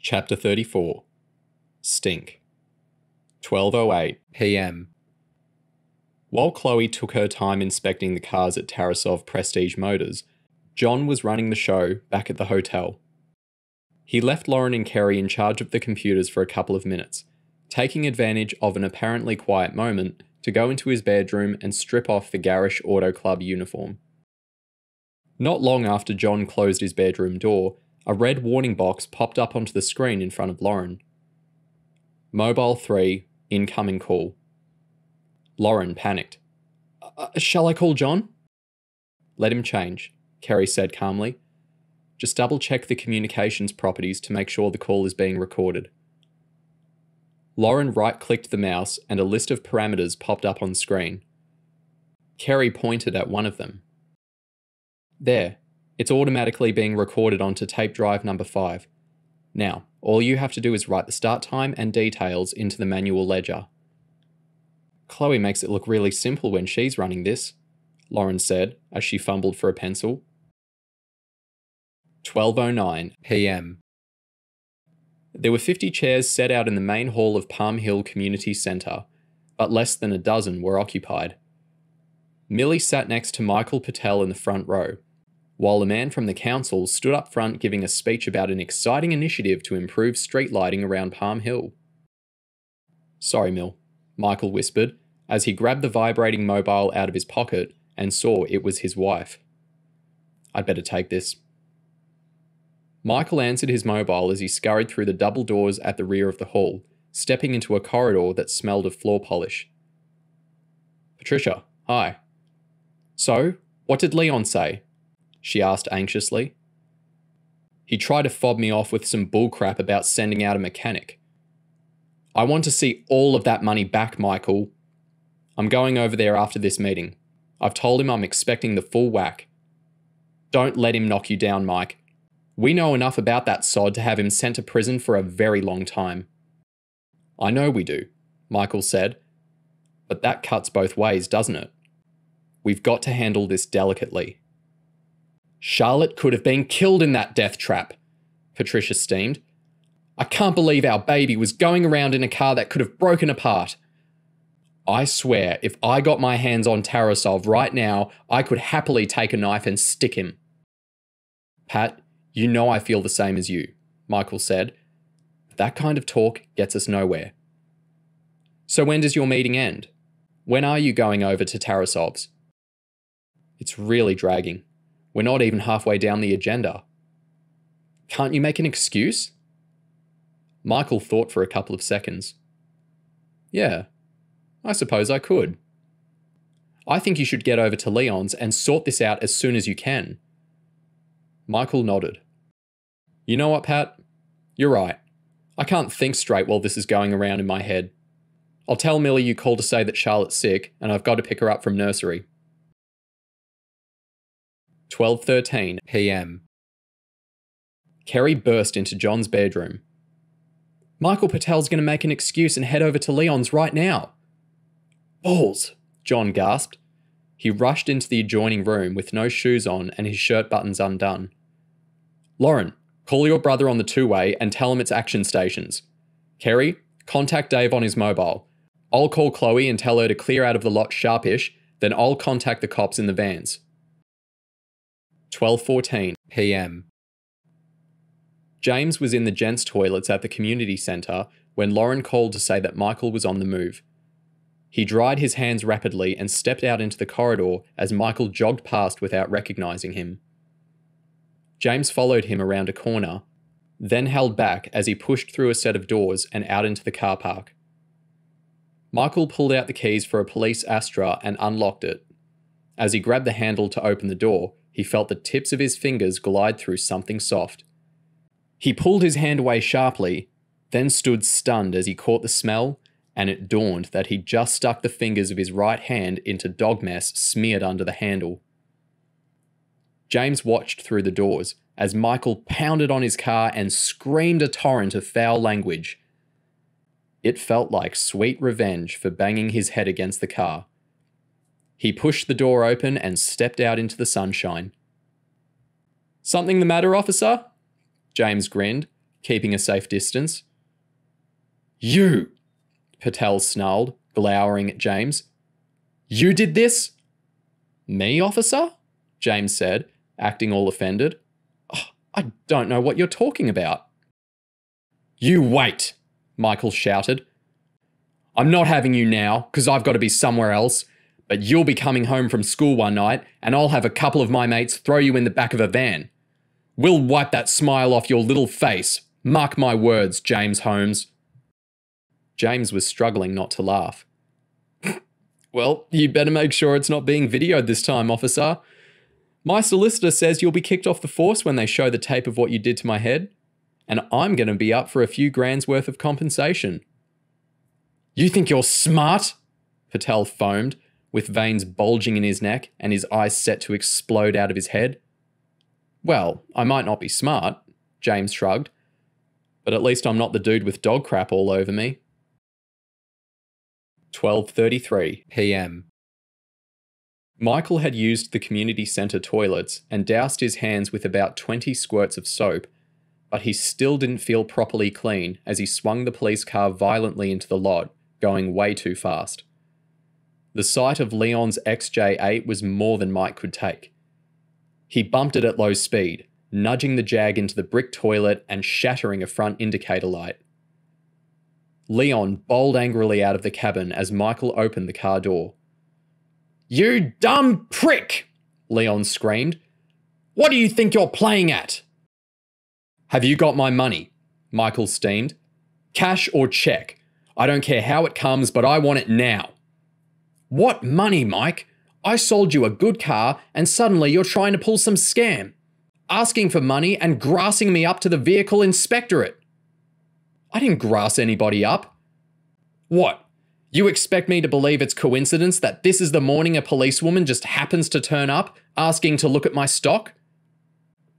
Chapter 34. Stink. 12:08 p.m. While Chloe took her time inspecting the cars at Tarasov Prestige Motors, John was running the show back at the hotel. He left Lauren and Kerry in charge of the computers for a couple of minutes, taking advantage of an apparently quiet moment to go into his bedroom and strip off the garish Auto Club uniform. Not long after John closed his bedroom door, a red warning box popped up onto the screen in front of Lauren. Mobile 3, incoming call. Lauren panicked. Shall I call John? Let him change, Kerry said calmly. Just double check the communications properties to make sure the call is being recorded. Lauren right-clicked the mouse and a list of parameters popped up on screen. Kerry pointed at one of them. There, it's automatically being recorded onto tape drive number 5. Now, all you have to do is write the start time and details into the manual ledger. Chloe makes it look really simple when she's running this, Lauren said as she fumbled for a pencil. 12:09 p.m. There were 50 chairs set out in the main hall of Palm Hill Community Centre, but less than a dozen were occupied. Millie sat next to Michael Patel in the front row, while a man from the council stood up front giving a speech about an exciting initiative to improve street lighting around Palm Hill. Sorry, Mill, Michael whispered as he grabbed the vibrating mobile out of his pocket and saw it was his wife. I'd better take this. Michael answered his mobile as he scurried through the double doors at the rear of the hall, stepping into a corridor that smelled of floor polish. Patricia, hi. So, what did Leon say? She asked anxiously. He tried to fob me off with some bullcrap about sending out a mechanic. I want to see all of that money back, Michael. I'm going over there after this meeting. I've told him I'm expecting the full whack. Don't let him knock you down, Mike. We know enough about that sod to have him sent to prison for a very long time. I know we do, Michael said. But that cuts both ways, doesn't it? We've got to handle this delicately. Charlotte could have been killed in that death trap, Patricia steamed. I can't believe our baby was going around in a car that could have broken apart. I swear, if I got my hands on Tarasov right now, I could happily take a knife and stick him. Pat, you know I feel the same as you, Michael said. That kind of talk gets us nowhere. So when does your meeting end? When are you going over to Tarasov's? It's really dragging. We're not even halfway down the agenda. Can't you make an excuse? Michael thought for a couple of seconds. Yeah, I suppose I could. I think you should get over to Leon's and sort this out as soon as you can. Michael nodded. You know what, Pat? You're right. I can't think straight while this is going around in my head. I'll tell Millie you called to say that Charlotte's sick and I've got to pick her up from nursery. 12:13 p.m. Kerry burst into John's bedroom. Michael Patel's going to make an excuse and head over to Leon's right now. Balls, John gasped. He rushed into the adjoining room with no shoes on and his shirt buttons undone. Lauren, call your brother on the two-way and tell him it's action stations. Kerry, contact Dave on his mobile. I'll call Chloe and tell her to clear out of the lot sharpish, then I'll contact the cops in the vans. 12:14 p.m. James was in the gents' toilets at the community centre when Lauren called to say that Michael was on the move. He dried his hands rapidly and stepped out into the corridor as Michael jogged past without recognising him. James followed him around a corner, then held back as he pushed through a set of doors and out into the car park. Michael pulled out the keys for a police Astra and unlocked it. As he grabbed the handle to open the door, he felt the tips of his fingers glide through something soft. He pulled his hand away sharply, then stood stunned as he caught the smell, and it dawned that he'd just stuck the fingers of his right hand into dog mess smeared under the handle. James watched through the doors as Michael pounded on his car and screamed a torrent of foul language. It felt like sweet revenge for banging his head against the car. He pushed the door open and stepped out into the sunshine. Something the matter, officer? James grinned, keeping a safe distance. You, Patel snarled, glowering at James. You did this? Me, officer? James said, acting all offended. Oh, I don't know what you're talking about. You wait, Michael shouted. I'm not having you now, because I've got to be somewhere else, but you'll be coming home from school one night, and I'll have a couple of my mates throw you in the back of a van. We'll wipe that smile off your little face. Mark my words, James Holmes. James was struggling not to laugh. Well, you better make sure it's not being videoed this time, officer. My solicitor says you'll be kicked off the force when they show the tape of what you did to my head, and I'm going to be up for a few grand's worth of compensation. You think you're smart? Patel foamed, with veins bulging in his neck and his eyes set to explode out of his head. Well, I might not be smart, James shrugged, but at least I'm not the dude with dog crap all over me. 12:33 p.m. Michael had used the community centre toilets and doused his hands with about 20 squirts of soap, but he still didn't feel properly clean as he swung the police car violently into the lot, going way too fast. The sight of Leon's XJ8 was more than Mike could take. He bumped it at low speed, nudging the Jag into the brick toilet and shattering a front indicator light. Leon bowled angrily out of the cabin as Michael opened the car door. You dumb prick! Leon screamed. What do you think you're playing at? Have you got my money? Michael steamed. Cash or check. I don't care how it comes, but I want it now. What money, Mike? I sold you a good car and suddenly you're trying to pull some scam. Asking for money and grassing me up to the vehicle inspectorate. I didn't grass anybody up. What? You expect me to believe it's coincidence that this is the morning a policewoman just happens to turn up asking to look at my stock?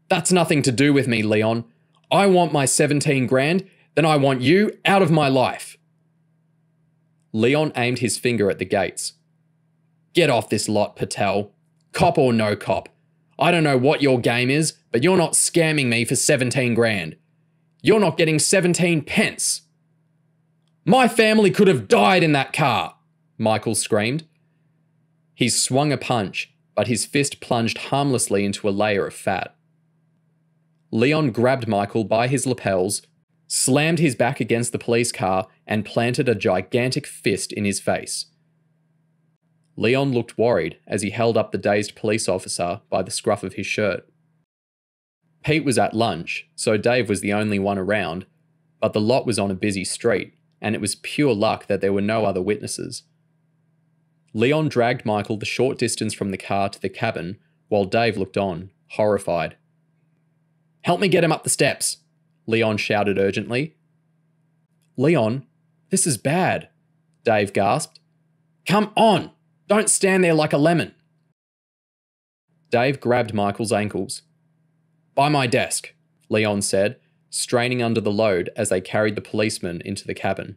That's nothing to do with me, Leon. I want my 17 grand, then I want you out of my life. Leon aimed his finger at the gates. Get off this lot, Patel. Cop or no cop. I don't know what your game is, but you're not scamming me for 17 grand. You're not getting 17 pence. My family could have died in that car, Michael screamed. He swung a punch, but his fist plunged harmlessly into a layer of fat. Leon grabbed Michael by his lapels, slammed his back against the police car, and planted a gigantic fist in his face. Leon looked worried as he held up the dazed police officer by the scruff of his shirt. Pete was at lunch, so Dave was the only one around, but the lot was on a busy street, and it was pure luck that there were no other witnesses. Leon dragged Michael the short distance from the car to the cabin, while Dave looked on, horrified. Help me get him up the steps, Leon shouted urgently. Leon, this is bad, Dave gasped. Come on! Don't stand there like a lemon. Dave grabbed Michael's ankles. By my desk, Leon said, straining under the load as they carried the policeman into the cabin.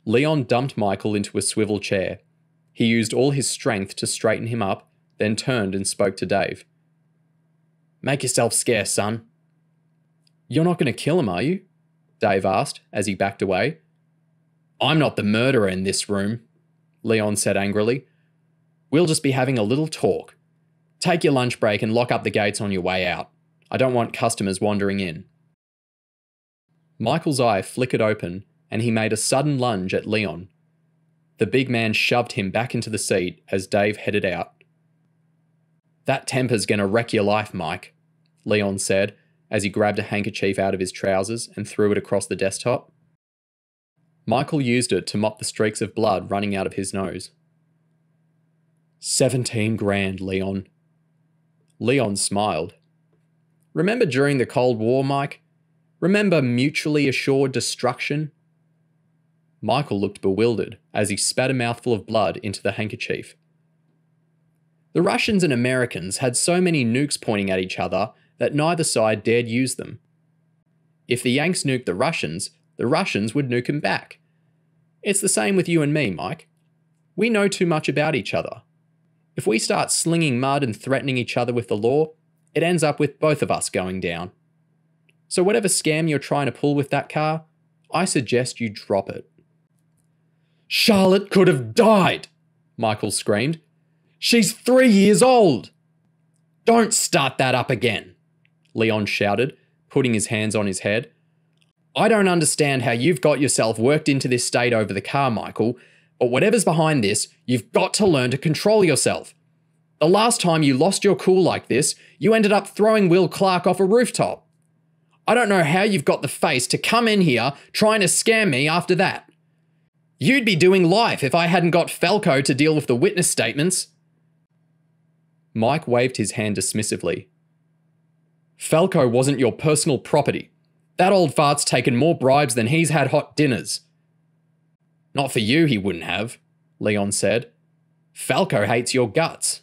Leon dumped Michael into a swivel chair. He used all his strength to straighten him up, then turned and spoke to Dave. Make yourself scarce, son. You're not going to kill him, are you? Dave asked as he backed away. I'm not the murderer in this room, Leon said angrily. We'll just be having a little talk. Take your lunch break and lock up the gates on your way out. I don't want customers wandering in. Michael's eye flickered open and he made a sudden lunge at Leon. The big man shoved him back into the seat as Dave headed out. That temper's gonna wreck your life, Mike, Leon said as he grabbed a handkerchief out of his trousers and threw it across the desktop. Michael used it to mop the streaks of blood running out of his nose. 17 grand, Leon. Leon smiled. Remember during the Cold War, Mike? Remember mutually assured destruction? Michael looked bewildered as he spat a mouthful of blood into the handkerchief. The Russians and Americans had so many nukes pointing at each other that neither side dared use them. If the Yanks nuked the Russians would nuke them back. It's the same with you and me, Mike. We know too much about each other. If we start slinging mud and threatening each other with the law, it ends up with both of us going down. So whatever scam you're trying to pull with that car, I suggest you drop it. Charlotte could have died, Michael screamed. She's 3 years old. Don't start that up again, Leon shouted, putting his hands on his head. I don't understand how you've got yourself worked into this state over the car, Michael, but whatever's behind this, you've got to learn to control yourself. The last time you lost your cool like this, you ended up throwing Will Clark off a rooftop. I don't know how you've got the face to come in here trying to scam me after that. You'd be doing life if I hadn't got Falco to deal with the witness statements. Mike waved his hand dismissively. Falco wasn't your personal property. That old fart's taken more bribes than he's had hot dinners. Not for you, he wouldn't have, Leon said. Falco hates your guts.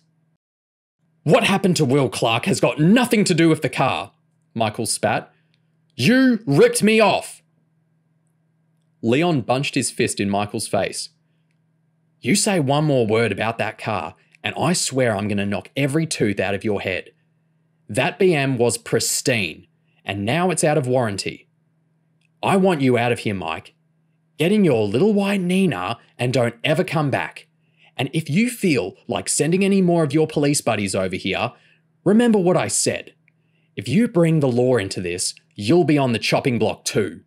What happened to Will Clark has got nothing to do with the car, Michael spat. You ripped me off. Leon bunched his fist in Michael's face. You say one more word about that car, and I swear I'm going to knock every tooth out of your head. That BM was pristine, and now it's out of warranty. I want you out of here, Mike. Get in your little white Nina and don't ever come back. And if you feel like sending any more of your police buddies over here, remember what I said. If you bring the law into this, you'll be on the chopping block too.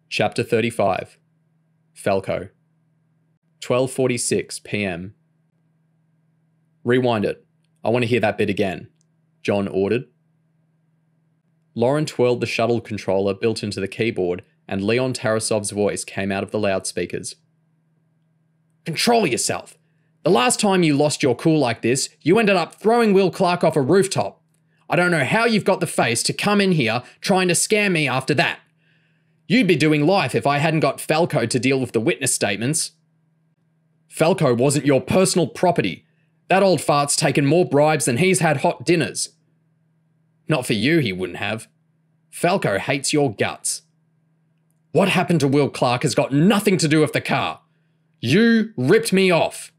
Chapter 35. Falco. 12:46 p.m. Rewind it. I want to hear that bit again, John ordered. Lauren twirled the shuttle controller built into the keyboard and Leon Tarasov's voice came out of the loudspeakers. Control yourself. The last time you lost your cool like this, you ended up throwing Will Clark off a rooftop. I don't know how you've got the face to come in here trying to scam me after that. You'd be doing life if I hadn't got Falco to deal with the witness statements. Falco wasn't your personal property. That old fart's taken more bribes than he's had hot dinners. Not for you, he wouldn't have. Falco hates your guts. What happened to Will Clark has got nothing to do with the car. You ripped me off.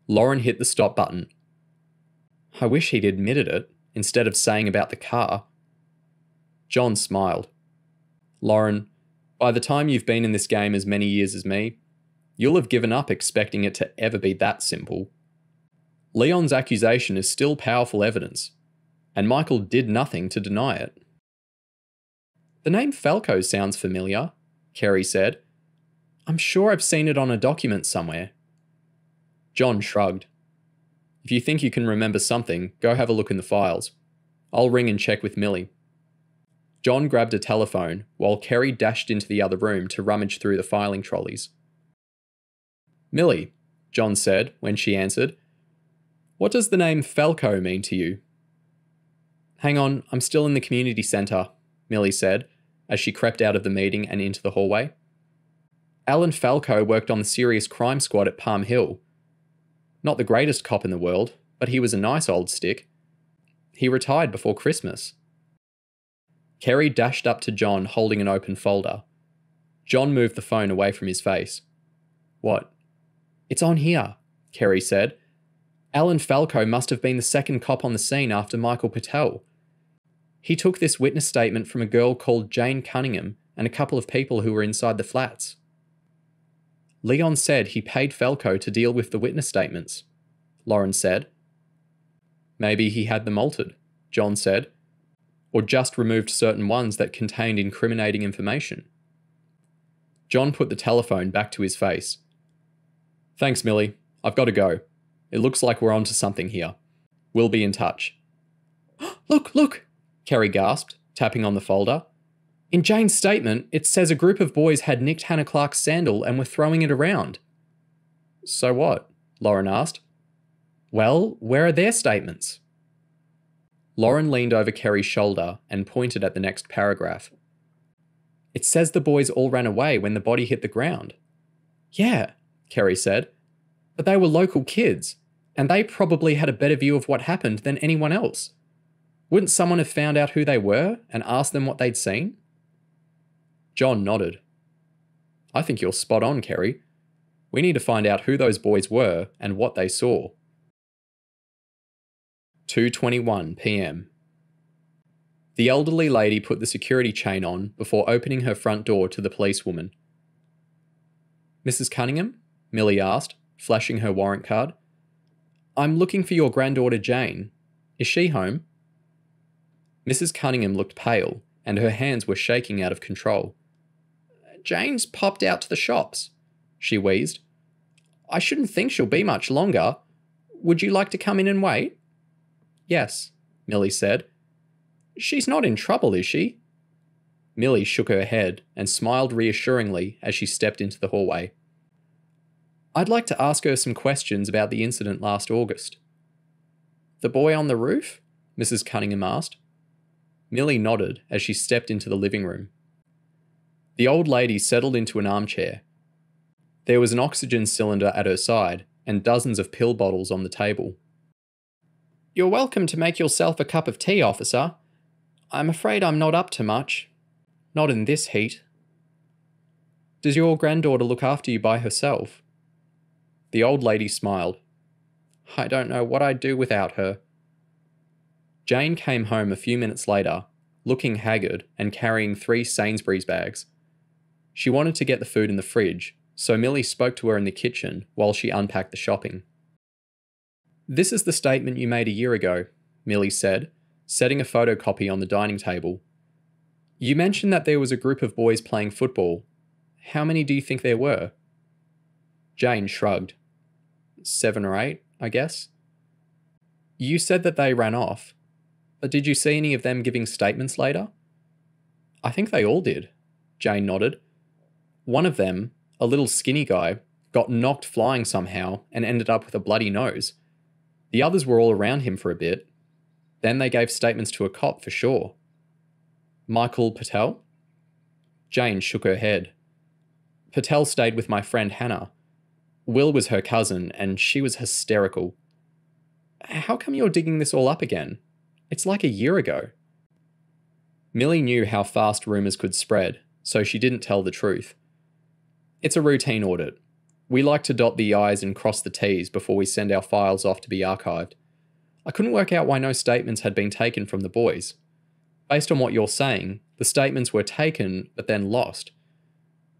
Lauren hit the stop button. I wish he'd admitted it, instead of saying about the car. John smiled. Lauren, by the time you've been in this game as many years as me, you'll have given up expecting it to ever be that simple. Leon's accusation is still powerful evidence, and Michael did nothing to deny it. The name Falco sounds familiar, Kerry said. I'm sure I've seen it on a document somewhere. John shrugged. If you think you can remember something, go have a look in the files. I'll ring and check with Millie. John grabbed a telephone while Kerry dashed into the other room to rummage through the filing trolleys. Millie, John said when she answered, what does the name Falco mean to you? Hang on, I'm still in the community centre, Millie said, as she crept out of the meeting and into the hallway. Alan Falco worked on the serious crime squad at Palm Hill. Not the greatest cop in the world, but he was a nice old stick. He retired before Christmas. Kerry dashed up to John holding an open folder. John moved the phone away from his face. What? It's on here, Kerry said. Alan Falco must have been the second cop on the scene after Michael Patel. He took this witness statement from a girl called Jane Cunningham and a couple of people who were inside the flats. Leon said he paid Falco to deal with the witness statements, Lauren said. Maybe he had them altered, John said, or just removed certain ones that contained incriminating information. John put the telephone back to his face. Thanks, Millie. I've got to go. It looks like we're onto something here. We'll be in touch. Look, Kerry gasped, tapping on the folder. In Jane's statement, it says a group of boys had nicked Hannah Clark's sandal and were throwing it around. So what? Lauren asked. Well, where are their statements? Lauren leaned over Kerry's shoulder and pointed at the next paragraph. It says the boys all ran away when the body hit the ground. Yeah, Kerry said, but they were local kids, and they probably had a better view of what happened than anyone else. Wouldn't someone have found out who they were and asked them what they'd seen? John nodded. I think you're spot on, Kerry. We need to find out who those boys were and what they saw. 2:21 p.m. The elderly lady put the security chain on before opening her front door to the policewoman. "Mrs. Cunningham?" Millie asked, flashing her warrant card. "I'm looking for your granddaughter Jane. Is she home?" Mrs. Cunningham looked pale, and her hands were shaking out of control. "Jane's popped out to the shops," she wheezed. "I shouldn't think she'll be much longer. Would you like to come in and wait?" "Yes," Millie said. "She's not in trouble, is she?" Millie shook her head and smiled reassuringly as she stepped into the hallway. "I'd like to ask her some questions about the incident last August." "The boy on the roof?" Mrs. Cunningham asked. Millie nodded as she stepped into the living room. The old lady settled into an armchair. There was an oxygen cylinder at her side and dozens of pill bottles on the table. "You're welcome to make yourself a cup of tea, officer. I'm afraid I'm not up to much. Not in this heat." "Does your granddaughter look after you by herself?" The old lady smiled. "I don't know what I'd do without her." Jane came home a few minutes later, looking haggard and carrying 3 Sainsbury's bags. She wanted to get the food in the fridge, so Millie spoke to her in the kitchen while she unpacked the shopping. "This is the statement you made a year ago," Millie said, setting a photocopy on the dining table. "You mentioned that there was a group of boys playing football. How many do you think there were?" Jane shrugged. 7 or 8, I guess. "You said that they ran off. But did you see any of them giving statements later?" "I think they all did," Jane nodded. "One of them, a little skinny guy, got knocked flying somehow and ended up with a bloody nose. The others were all around him for a bit. Then they gave statements to a cop for sure." "Michael Patel?" Jane shook her head. "Patel stayed with my friend Hannah. Will was her cousin, and she was hysterical." "How come you're digging this all up again? It's like a year ago." Millie knew how fast rumours could spread, so she didn't tell the truth. "It's a routine audit. We like to dot the I's and cross the T's before we send our files off to be archived. I couldn't work out why no statements had been taken from the boys. Based on what you're saying, the statements were taken but then lost.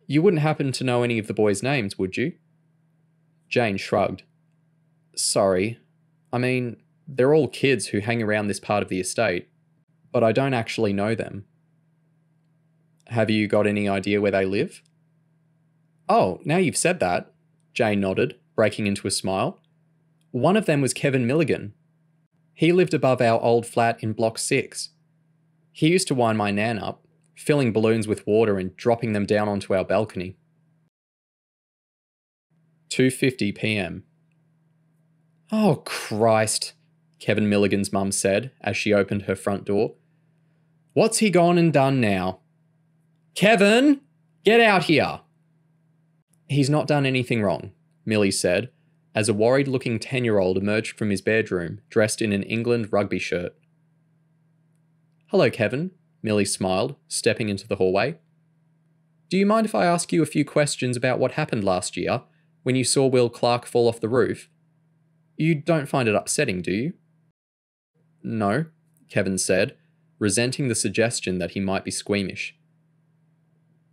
You wouldn't happen to know any of the boys' names, would you?" Jane shrugged. "Sorry. I mean, they're all kids who hang around this part of the estate, but I don't actually know them." "Have you got any idea where they live?" "Oh, now you've said that," Jane nodded, breaking into a smile. "One of them was Kevin Milligan. He lived above our old flat in Block 6. He used to wind my nan up, filling balloons with water and dropping them down onto our balcony." 2:50 p.m. "Oh, Christ," Kevin Milligan's mum said as she opened her front door. "What's he gone and done now? Kevin, get out here!" "He's not done anything wrong," Millie said, as a worried-looking 10-year-old emerged from his bedroom dressed in an England rugby shirt. "Hello, Kevin," Millie smiled, stepping into the hallway. "Do you mind if I ask you a few questions about what happened last year when you saw Will Clark fall off the roof? You don't find it upsetting, do you?" "No," Kevin said, resenting the suggestion that he might be squeamish.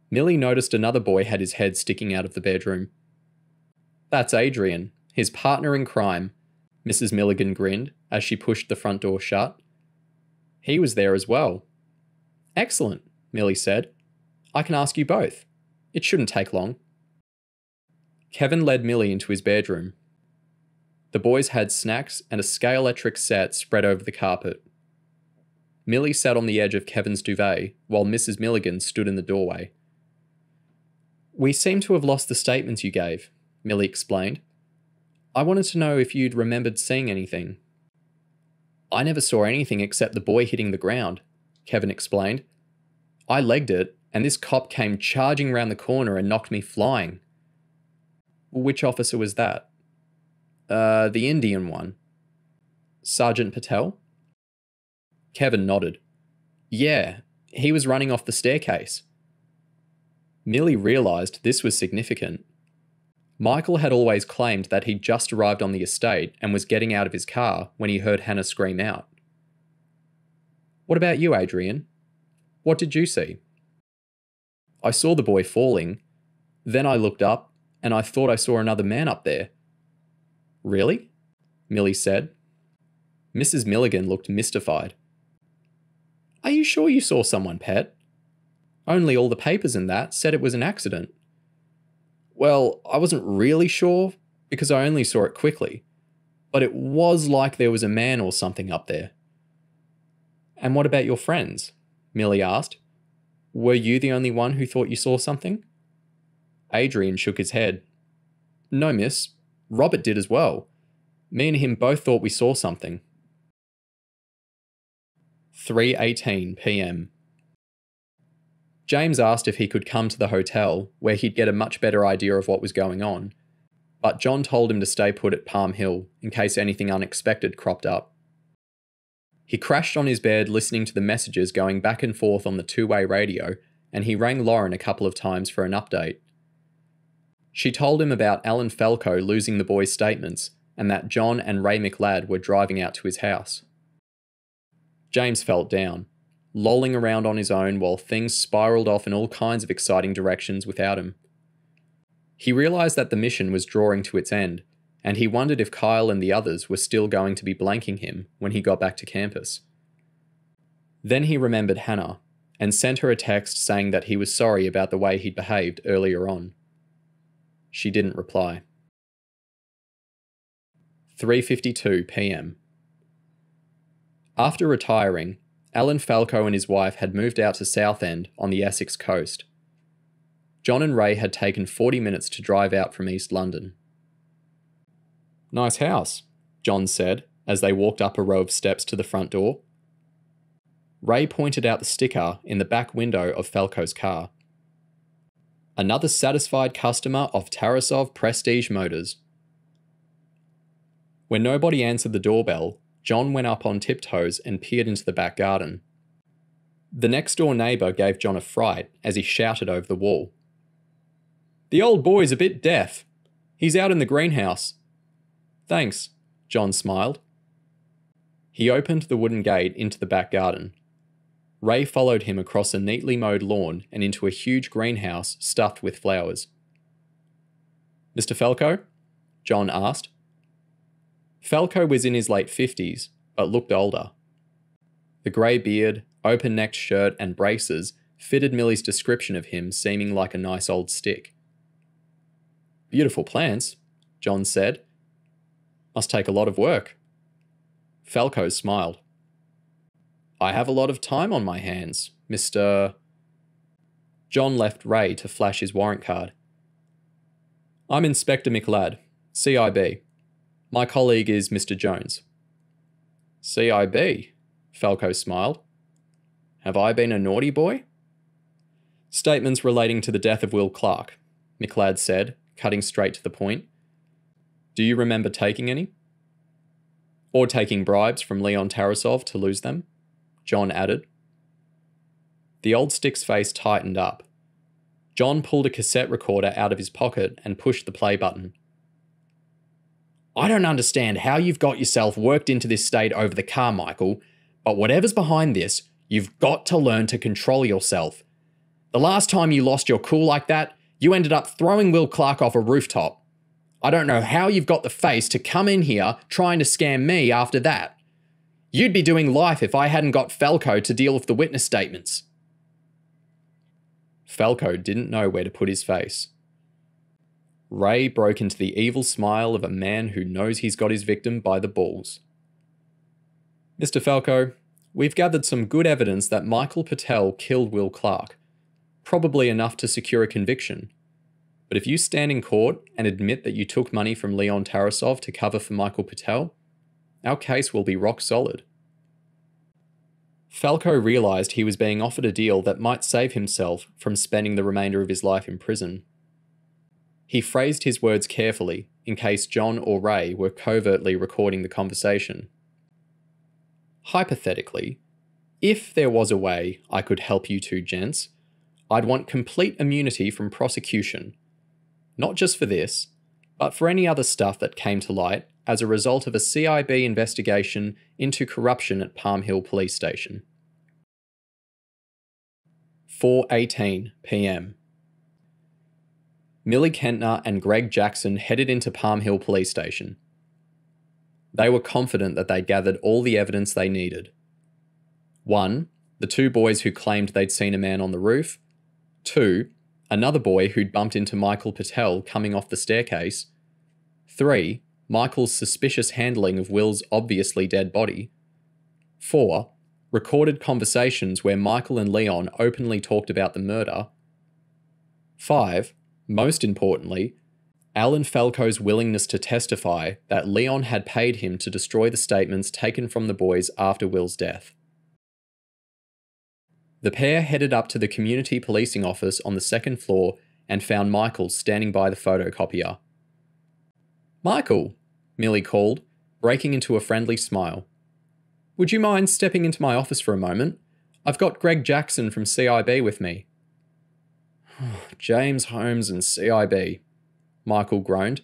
Millie noticed another boy had his head sticking out of the bedroom. "That's Adrian, his partner in crime," Mrs. Milligan grinned as she pushed the front door shut. "He was there as well." "Excellent," Millie said. "I can ask you both. It shouldn't take long." Kevin led Millie into his bedroom. The boys had snacks and a Scale-electric set spread over the carpet. Millie sat on the edge of Kevin's duvet while Mrs. Milligan stood in the doorway. "We seem to have lost the statements you gave," Millie explained. "I wanted to know if you'd remembered seeing anything." "I never saw anything except the boy hitting the ground," Kevin explained. "I legged it, and this cop came charging round the corner and knocked me flying." "Which officer was that?" The Indian one." "Sergeant Patel?" Kevin nodded. "Yeah, he was running off the staircase." Millie realised this was significant. Michael had always claimed that he'd just arrived on the estate and was getting out of his car when he heard Hannah scream out. "What about you, Adrian? What did you see?" "I saw the boy falling. Then I looked up and I thought I saw another man up there." "Really?" Millie said. Mrs. Milligan looked mystified. "Are you sure you saw someone, Pet? Only all the papers and that said it was an accident." "Well, I wasn't really sure because I only saw it quickly, but it was like there was a man or something up there." "And what about your friends?" Millie asked. "Were you the only one who thought you saw something?" Adrian shook his head. "No, miss. Robert did as well. Me and him both thought we saw something." 3:18 p.m. James asked if he could come to the hotel, where he'd get a much better idea of what was going on, but John told him to stay put at Palm Hill in case anything unexpected cropped up. He crashed on his bed listening to the messages going back and forth on the two-way radio, and he rang Lauren a couple of times for an update. She told him about Alan Falco losing the boy's statements and that John and Ray McLeod were driving out to his house. James felt down, lolling around on his own while things spiraled off in all kinds of exciting directions without him. He realised that the mission was drawing to its end, and he wondered if Kyle and the others were still going to be blanking him when he got back to campus. Then he remembered Hannah, and sent her a text saying that he was sorry about the way he'd behaved earlier on. She didn't reply. 3:52 p.m. After retiring, Alan Falco and his wife had moved out to Southend on the Essex coast. John and Ray had taken 40 minutes to drive out from East London. "Nice house," John said as they walked up a row of steps to the front door. Ray pointed out the sticker in the back window of Falco's car. "Another satisfied customer of Tarasov Prestige Motors." When nobody answered the doorbell, John went up on tiptoes and peered into the back garden. The next-door neighbour gave John a fright as he shouted over the wall. "The old boy's a bit deaf. He's out in the greenhouse." "Thanks," John smiled. He opened the wooden gate into the back garden. Ray followed him across a neatly mowed lawn and into a huge greenhouse stuffed with flowers. "Mr. Falco?" John asked. Falco was in his late 50s, but looked older. The grey beard, open-necked shirt and braces fitted Millie's description of him seeming like a nice old stick. "Beautiful plants," John said. "Must take a lot of work." Falco smiled. "I have a lot of time on my hands, Mr. John left Ray to flash his warrant card. "I'm Inspector McLeod, CIB. My colleague is Mr. Jones." "CIB?" Falco smiled. "Have I been a naughty boy?" "Statements relating to the death of Will Clark," McLeod said, cutting straight to the point. "Do you remember taking any?" "Or taking bribes from Leon Tarasov to lose them?" John added. The old stick's face tightened up. John pulled a cassette recorder out of his pocket and pushed the play button. "I don't understand how you've got yourself worked into this state over the car, Michael, but whatever's behind this, you've got to learn to control yourself. The last time you lost your cool like that, you ended up throwing Will Clark off a rooftop. I don't know how you've got the face to come in here trying to scam me after that. You'd be doing life if I hadn't got Falco to deal with the witness statements." Falco didn't know where to put his face. Ray broke into the evil smile of a man who knows he's got his victim by the balls. "Mr. Falco, we've gathered some good evidence that Michael Patel killed Will Clark, probably enough to secure a conviction. But if you stand in court and admit that you took money from Leon Tarasov to cover for Michael Patel, our case will be rock solid." Falco realised he was being offered a deal that might save himself from spending the remainder of his life in prison. He phrased his words carefully in case John or Ray were covertly recording the conversation. "Hypothetically, if there was a way I could help you two gents, I'd want complete immunity from prosecution. Not just for this, but for any other stuff that came to light as a result of a CIB investigation into corruption at Palm Hill Police Station. 4:18 p.m. Millie Kentner and Greg Jackson headed into Palm Hill Police Station. They were confident that they'd gathered all the evidence they needed. 1. The two boys who claimed they'd seen a man on the roof. 2. Another boy who'd bumped into Michael Patel coming off the staircase. 3. Michael's suspicious handling of Will's obviously dead body. 4. Recorded conversations where Michael and Leon openly talked about the murder. 5. Most importantly, Alan Falco's willingness to testify that Leon had paid him to destroy the statements taken from the boys after Will's death. The pair headed up to the community policing office on the second floor and found Michael standing by the photocopier. "Michael," Millie called, breaking into a friendly smile. "Would you mind stepping into my office for a moment? I've got Greg Jackson from CIB with me." "James Holmes and CIB," Michael groaned.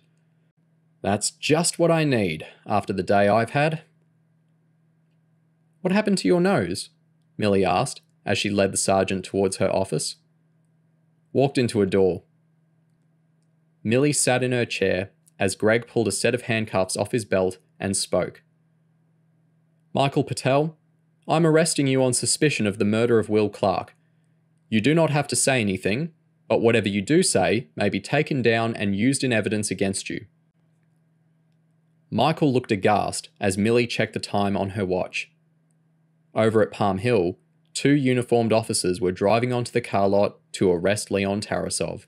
"That's just what I need after the day I've had." "What happened to your nose?" Millie asked as she led the sergeant towards her office. Walked into a door. Millie sat in her chair as Greg pulled a set of handcuffs off his belt and spoke. "Michael Patel, I'm arresting you on suspicion of the murder of Will Clark. You do not have to say anything, but whatever you do say may be taken down and used in evidence against you." Michael looked aghast as Millie checked the time on her watch. Over at Palm Hill, 2 uniformed officers were driving onto the car lot to arrest Leon Tarasov.